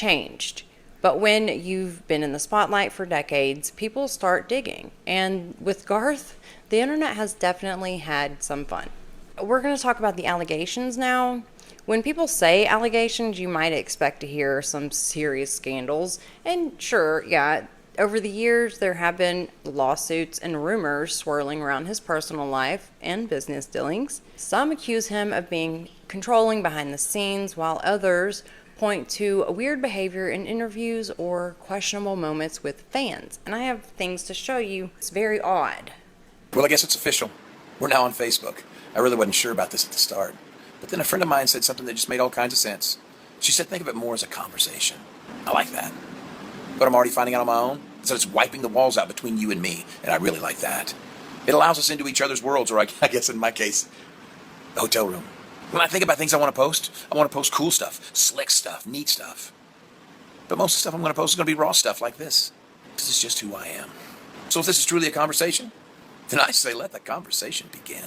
changed. But when you've been in the spotlight for decades, people start digging. And with Garth, the internet has definitely had some fun. We're going to talk about the allegations now. When people say allegations, you might expect to hear some serious scandals. And sure, yeah, over the years, there have been lawsuits and rumors swirling around his personal life and business dealings. Some accuse him of being controlling behind the scenes, while others point to weird behavior in interviews or questionable moments with fans. And I have things to show you. It's very odd. Well, I guess it's official. We're now on Facebook. I really wasn't sure about this at the start. But then a friend of mine said something that just made all kinds of sense. She said, think of it more as a conversation. I like that. But I'm already finding out on my own. So it's wiping the walls out between you and me, and I really like that. It allows us into each other's worlds, or I guess in my case, the hotel room. When I think about things I want to post cool stuff, slick stuff, neat stuff. But most of the stuff I'm going to post is going to be raw stuff like this. This is just who I am. So if this is truly a conversation, then I say let the conversation begin.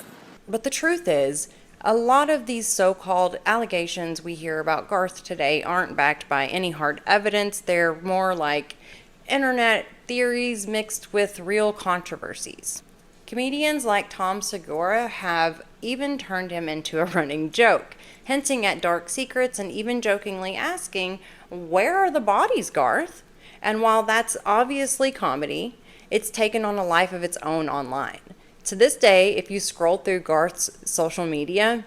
But the truth is, a lot of these so-called allegations we hear about Garth today aren't backed by any hard evidence. They're more like internet theories mixed with real controversies. Comedians like Tom Segura have even turned him into a running joke, hinting at dark secrets and even jokingly asking, "Where are the bodies, Garth?" And while that's obviously comedy, it's taken on a life of its own online. To this day, if you scroll through Garth's social media,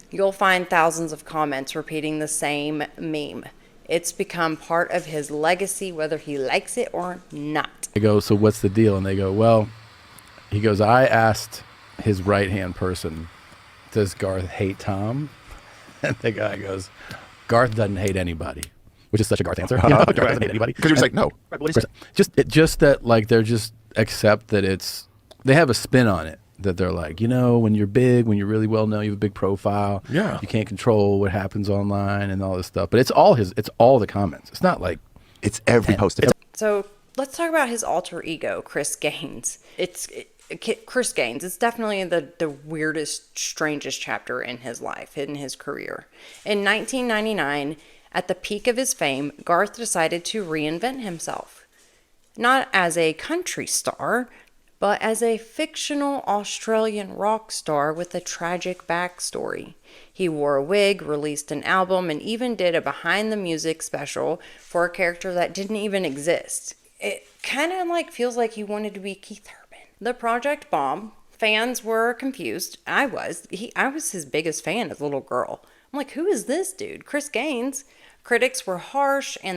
you'll find thousands of comments repeating the same meme. It's become part of his legacy, whether he likes it or not. I go, so what's the deal? And they go, well, he goes, I asked his right-hand person, does Garth hate Tom? And the guy goes, Garth doesn't hate anybody, which is such a Garth answer. You know, Garth doesn't hate anybody. Because you're just like, no. Just that, like, they're just accept that they have a spin on it. That they're like, when you're big, when you're really well known, you have a big profile. Yeah. You can't control what happens online and all this stuff. But it's all the comments. It's not like It's every post. So let's talk about his alter ego, Chris Gaines. Chris Gaines. It's definitely the weirdest, strangest chapter in his life, in his career. In 1999, at the peak of his fame, Garth decided to reinvent himself. Not as a country star, but as a fictional Australian rock star with a tragic backstory. He wore a wig, released an album, and even did a behind-the-music special for a character that didn't even exist. It kind of feels like he wanted to be Keith Urban. The project bombed. Fans were confused. I was his biggest fan as a little girl. I'm like, who is this dude? Chris Gaines. Critics were harsh, and